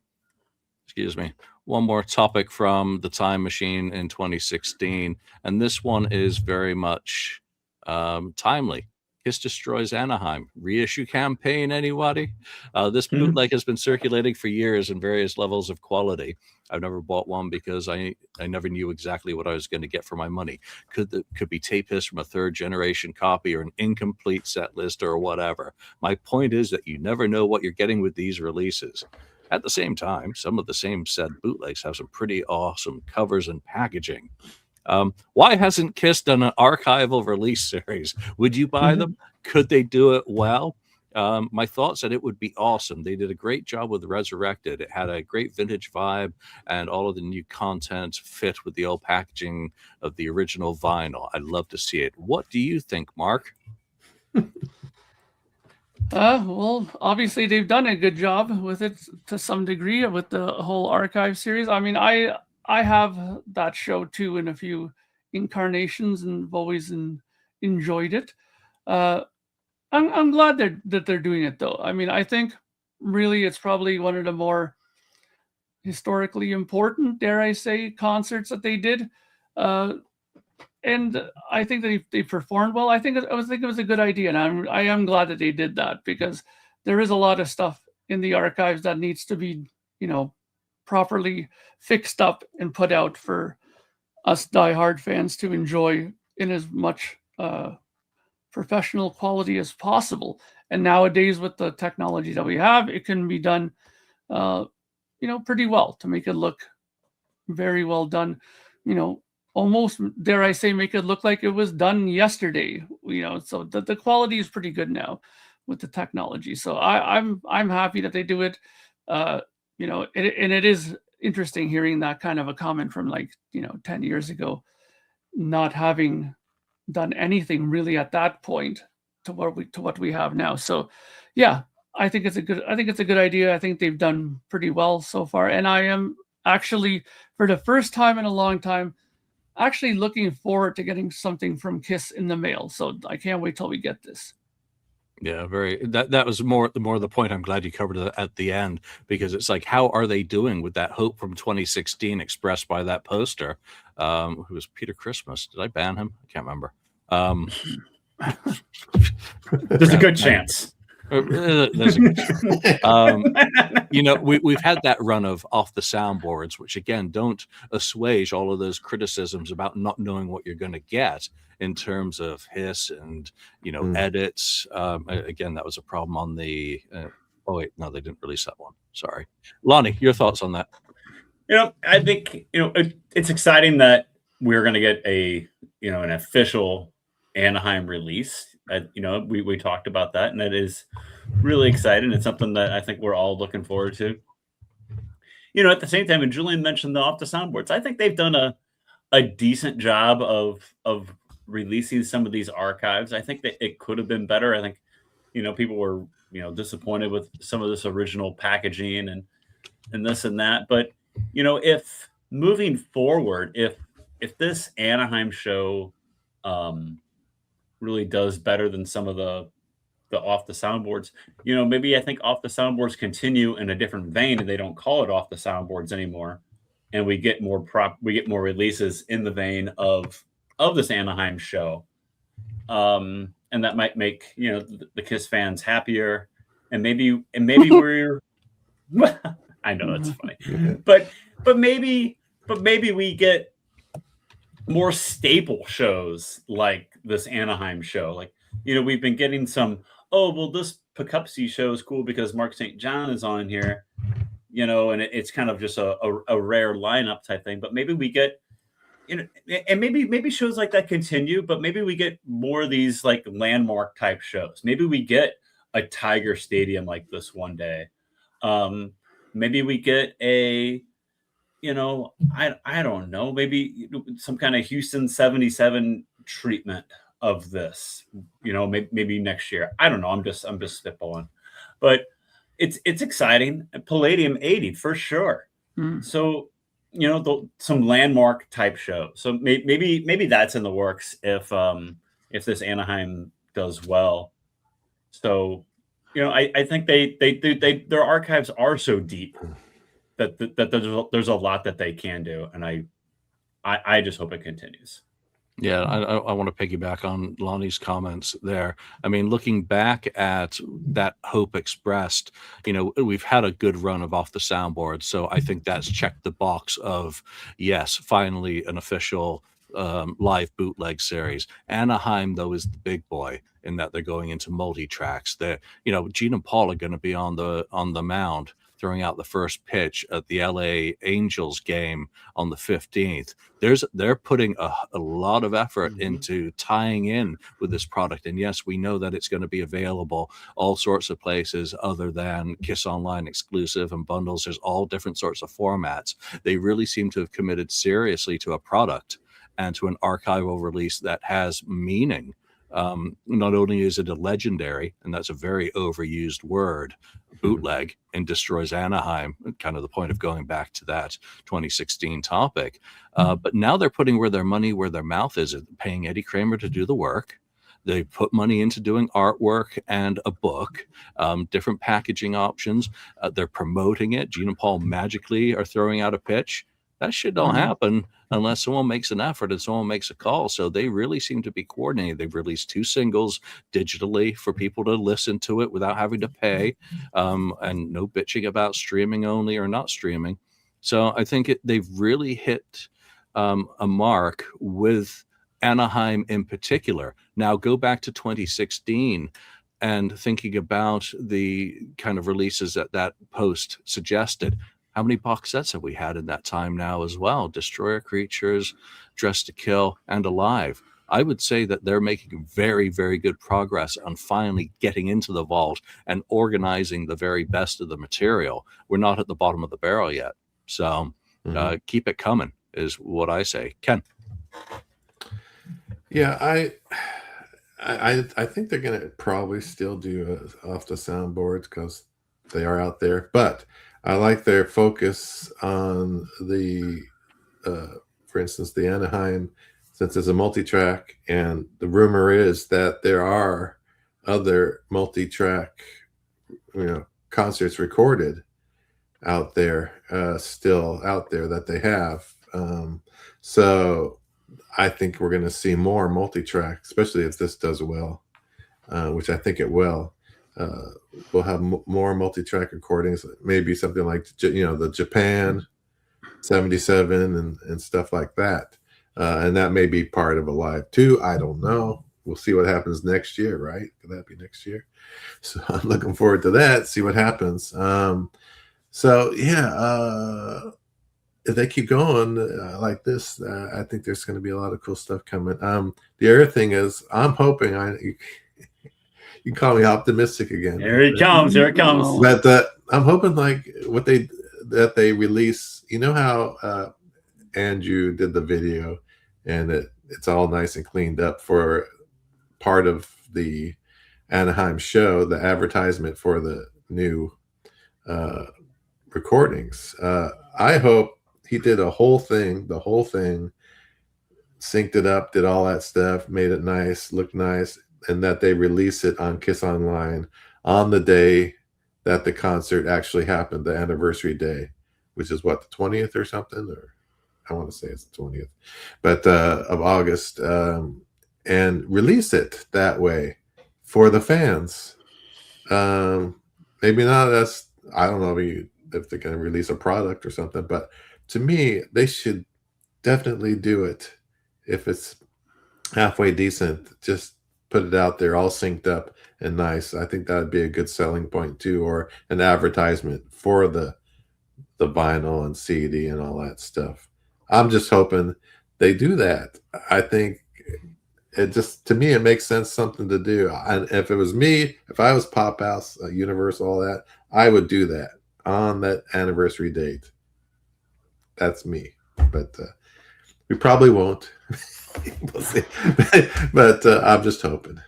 topic from the Time Machine in 2016, and this one is very much timely. Kiss destroys Anaheim. Reissue campaign, anybody? This bootleg has been circulating for years in various levels of quality. I've never bought one because I never knew exactly what I was going to get for my money. Could be tape hiss from a 3rd generation copy, or an incomplete set list, or whatever. My point is that you never know what you're getting with these releases. At the same time, some of the same said bootlegs have some pretty awesome covers and packaging. Why hasn't Kiss done an archival release series? Would you buy them? Could they do it well? My thoughts that it would be awesome. They did a great job with Resurrected. It had a great vintage vibe, and all of the new content fit with the old packaging of the original vinyl. I'd love to see it. What do you think, Mark?
Well, obviously they've done a good job with it to some degree with the whole archive series. I mean, I have that show too in a few incarnations, and have always enjoyed it. I'm glad that they're doing it, though. I mean, I think really it's probably one of the more historically important, dare I say, concerts that they did. And I think that they performed well. I think it was a good idea, and I am glad that they did that, because there is a lot of stuff in the archives that needs to be, properly fixed up and put out for us diehard fans to enjoy in as much professional quality as possible. And nowadays, with the technology that we have, it can be done, pretty well to make it look very well done. Almost, dare I say, make it look like it was done yesterday. So the quality is pretty good now. with the technology. So I'm happy that they do it. You know, and it is interesting hearing that kind of a comment from, like, you know, 10 years ago, not having done anything really at that point to what we have now. So yeah, I think it's a good idea. I think they've done pretty well so far. And I am actually, for the first time in a long time, actually looking forward to getting something from Kiss in the mail. So I can't wait till we get this.
Yeah, that was more the point. I'm glad you covered it at the end, because it's like, how are they doing with that hope from 2016 expressed by that poster? Who was Peter Christmas? Did I ban him? I can't remember.
There's a good chance.
There's a good chance. You know, we've had that run of off the soundboards, which again don't assuage all of those criticisms about not knowing what you're going to get in terms of hiss and, you know, edits. Again, that was a problem on the. Oh wait, no, they didn't release that one. Sorry, Lonnie, your thoughts on that?
You know, I think, you know, it's exciting that we're going to get a, you know, an official Anaheim release. You know, we talked about that, and that is really exciting. It's something that I think we're all looking forward to. You know, at the same time, and Julian mentioned the off the soundboards, I think they've done a decent job of releasing some of these archives. I think that it could have been better. I think, you know, people were, you know, disappointed with some of this original packaging and this and that. But, you know, if moving forward, if this Anaheim show really does better than some of the off the soundboards, you know, maybe I think off the soundboards continue in a different vein and they don't call it off the soundboards anymore, and we get more releases in the vein of this Anaheim show, and that might make, you know, the Kiss fans happier, and maybe we're I know that's funny, but maybe we get more staple shows like this Anaheim show. Like, you know, we've been getting some, oh, well, this Poughkeepsie show is cool because Mark St. John is on here, you know, and it's kind of just a rare lineup type thing. But maybe we get, you know, and maybe shows like that continue, but maybe we get more of these like landmark type shows. Maybe we get a Tiger Stadium like this one day. Maybe we get a, you know, I don't know, maybe some kind of Houston 77 treatment of this, you know, maybe next year. I don't know. I'm just spitballing, but it's exciting. Palladium 80 for sure. So, you know, some landmark type show. So maybe that's in the works if this Anaheim does well. So, you know, I think their archives are so deep that there's a lot that they can do, and I just hope it continues.
Yeah, I want to piggyback on Lonnie's comments there. I mean, looking back at that hope expressed, you know, we've had a good run of off the soundboard, so I think that's checked the box of, yes, finally an official live bootleg series. Anaheim, though, is the big boy in that they're going into multi-tracks. You know, Gene and Paul are going to be on the mound throwing out the first pitch at the LA Angels game on the 15th. They're putting a lot of effort into tying in with this product. And yes, we know that it's going to be available all sorts of places other than Kiss Online exclusive and bundles. There's all different sorts of formats. They really seem to have committed seriously to a product and to an archival release that has meaning. Not only is it a legendary, and that's a very overused word, bootleg, and destroys Anaheim, kind of the point of going back to that 2016 topic, but now they're putting where their mouth is, paying Eddie Kramer to do the work. They put money into doing artwork and a book, different packaging options. They're promoting it. Gene and Paul magically are throwing out a pitch. That shit don't happen unless someone makes an effort and someone makes a call. So they really seem to be coordinated. They've released 2 singles digitally for people to listen to it without having to pay, and no bitching about streaming only or not streaming. So I think they've really hit a mark with Anaheim in particular. Now go back to 2016 and thinking about the kind of releases that post suggested. How many box sets have we had in that time now as well? Destroyer Creatures, Dressed to Kill, and Alive. I would say that they're making very, very good progress on finally getting into the vault and organizing the very best of the material. We're not at the bottom of the barrel yet. So keep it coming is what I say. Ken.
Yeah, I think they're going to probably still do off the soundboards because they are out there. But I like their focus on the, for instance, the Anaheim, since it's a multi-track, and the rumor is that there are other multi-track, concerts recorded out there, still out there that they have. So I think we're going to see more multi-track, especially if this does well, which I think it will. We'll have more multi-track recordings, maybe something like, the Japan 77 and stuff like that. And that may be part of a live too. I don't know. We'll see what happens next year, right? Could that be next year? So I'm looking forward to that, see what happens. If they keep going like this, I think there's going to be a lot of cool stuff coming. The other thing is, I'm hoping you can call me optimistic again.
Here it comes.
But I'm hoping like that they release. You know how Andrew did the video, and it's all nice and cleaned up for part of the Anaheim show, the advertisement for the new recordings. I hope he did the whole thing, synced it up, did all that stuff, made it nice, looked nice, and that they release it on Kiss Online on the day that the concert actually happened, the anniversary day, which is what, the 20th or something, or I want to say it's the 20th, but of August, and release it that way for the fans. Maybe not as, I don't know if they're going to release a product or something, but to me, they should definitely do it. If it's halfway decent, just put it out there all synced up and nice. I think that would be a good selling point too, or an advertisement for the vinyl and CD and all that stuff. I'm just hoping they do that. I think it just, to me, it makes sense, something to do. And if it was me, if I was Pop House, Universal, all that, I would do that on that anniversary date. That's me, but we probably won't. We'll see. But I'm just hoping.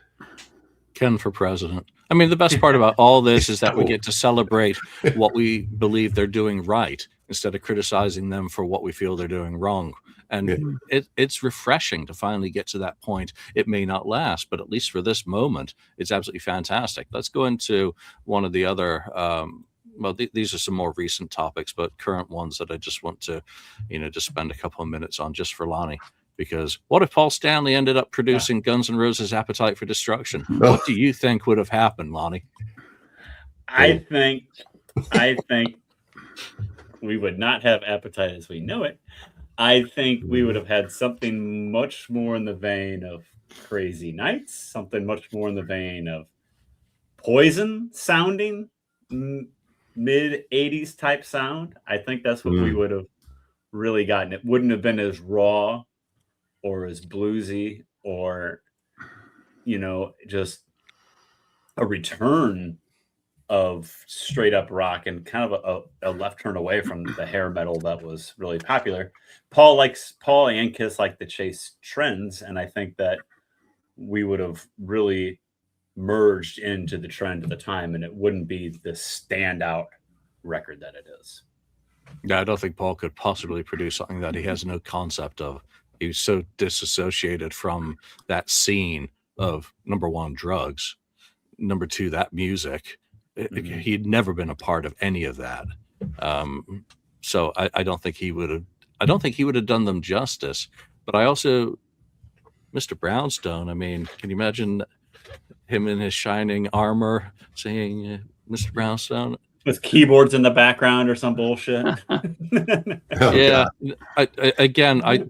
Ken for president. I mean, the best part about all this is that we get to celebrate what we believe they're doing right instead of criticizing them for what we feel they're doing wrong. And it's refreshing to finally get to that point. It may not last, but at least for this moment, it's absolutely fantastic. Let's go into one of the other these are some more recent topics, but current ones that I just want to, just spend a couple of minutes on just for Lonnie. Because what if Paul Stanley ended up producing Guns N' Roses' Appetite for Destruction? What do you think would have happened, Lonnie?
I think we would not have Appetite as we know it. I think we would have had something much more in the vein of Crazy Nights, something much more in the vein of Poison sounding, mid 80s type sound. I think that's what we would have really gotten. It wouldn't have been as raw or as bluesy, or just a return of straight up rock and kind of a left turn away from the hair metal that was really popular. Paul and Kiss like to chase trends, and I think that we would have really merged into the trend of the time, and it wouldn't be the standout record that it is.
Yeah, I don't think Paul could possibly produce something that he has no concept of. He was so disassociated from that scene of, number one, drugs, number two, that music. He'd never been a part of any of that. So I don't think he would have. I don't think he would have done them justice. But I also, Mr. Brownstone. I mean, can you imagine him in his shining armor singing Mr. Brownstone?
With keyboards in the background or some bullshit.
Yeah.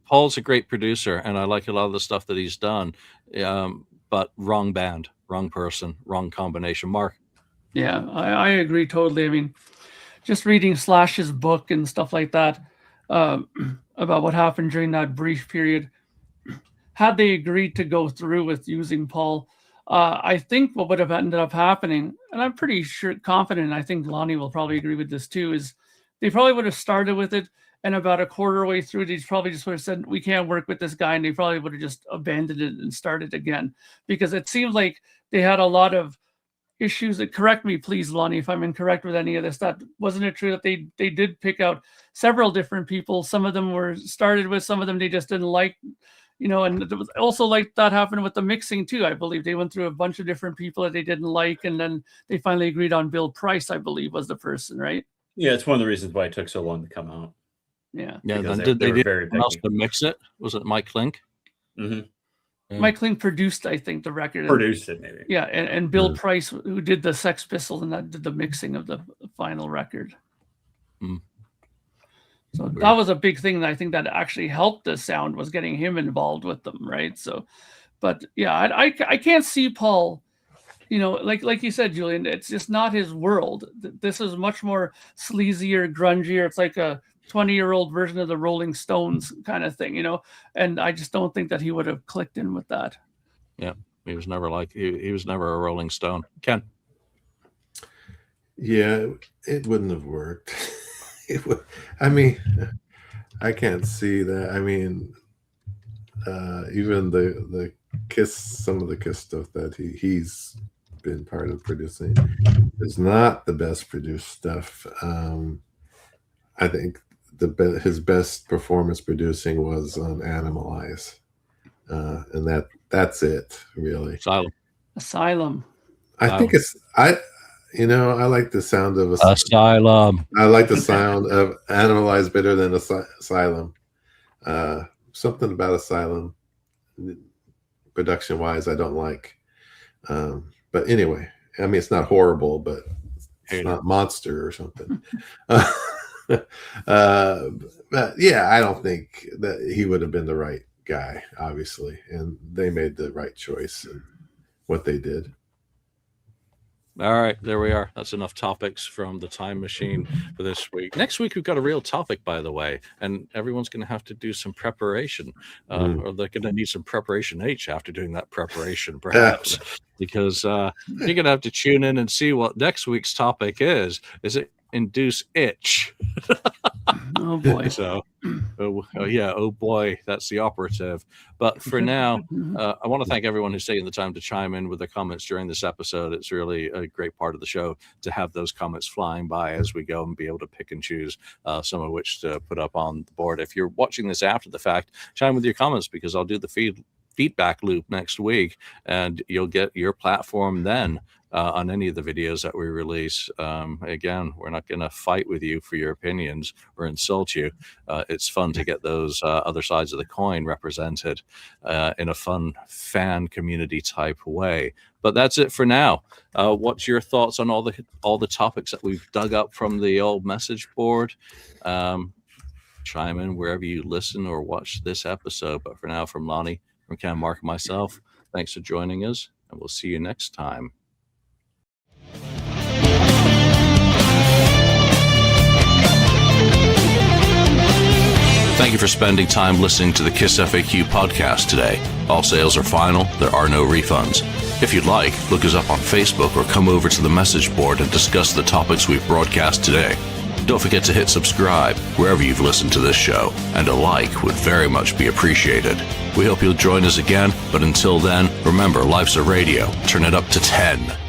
Paul's a great producer, and I like a lot of the stuff that he's done. But wrong band, wrong person, wrong combination. Mark.
Yeah, I agree totally. I mean, just reading Slash's book and stuff like that about what happened during that brief period, had they agreed to go through with using Paul, I think what would have ended up happening, and I'm pretty sure, confident, I think Lonnie will probably agree with this too, is they probably would have started with it, and about a quarter way through, they probably just would have said, we can't work with this guy, and they probably would have just abandoned it and started again, because it seems like they had a lot of issues. That, correct me please, Lonnie, if I'm incorrect with any of this, that wasn't it true that they did pick out several different people? Some of them were started with, some of them they just didn't like, and there was also like that happened with the mixing too. I believe they went through a bunch of different people that they didn't like, and then they finally agreed on Bill Price, I believe, was the person, right?
Yeah, it's one of the reasons why it took so long to come out.
Yeah.
Then did they do anyone else to mix it? Was it Mike Klink?
Mm-hmm.
Yeah.
Mike Klink produced, I think, the record.
Produced it, maybe.
Yeah, and Bill Price, who did the Sex Pistols, and that did the mixing of the final record. So that was a big thing that I think that actually helped the sound, was getting him involved with them, right? So, but yeah, I can't see Paul, like you said, Julian, it's just not his world. This is much more sleazier, grungier. It's like a 20-year-old version of the Rolling Stones kind of thing, and I just don't think that he would have clicked in with that.
Yeah, he was never he was never a Rolling Stone. Ken?
Yeah, it wouldn't have worked. I can't see that. I mean, even the Kiss, some of the Kiss stuff that he's been part of producing is not the best produced stuff. I think his best performance producing was on Animalize, and that's it, really.
Asylum.
I think I like the sound of
Asylum.
I like the sound of Animalize better than Asylum. Something about Asylum, production wise, I don't like. But anyway, I mean, it's not horrible, but it's not Monster or something. But yeah, I don't think that he would have been the right guy, obviously, and they made the right choice in what they did.
All right, there we are. That's enough topics from the time machine for this week. Next week, we've got a real topic, by the way, and everyone's going to have to do some preparation, or they're going to need some preparation H after doing that preparation, perhaps, because you're going to have to tune in and see what next week's topic is. Is it induce itch?
Oh boy.
So, oh boy, that's the operative. But for now, I want to thank everyone who's taking the time to chime in with their comments during this episode. It's really a great part of the show to have those comments flying by as we go and be able to pick and choose some of which to put up on the board. If you're watching this after the fact, chime with your comments, because I'll do the feedback loop next week, and you'll get your platform then on any of the videos that we release. Again, we're not going to fight with you for your opinions or insult you. It's fun to get those other sides of the coin represented in a fun fan community type way. But that's it for now. What's your thoughts on all the topics that we've dug up from the old message board? Chime in wherever you listen or watch this episode. But for now, from Lonnie, from Ken, Mark, and myself, thanks for joining us, and we'll see you next time. Thank you for spending time listening to the KissFAQ podcast today. All sales are final. There are no refunds. If you'd like, look us up on Facebook or come over to the message board and discuss the topics we've broadcast today. Don't forget to hit subscribe wherever you've listened to this show, and a like would very much be appreciated. We hope you'll join us again, but until then, remember, life's a radio. Turn it up to 10.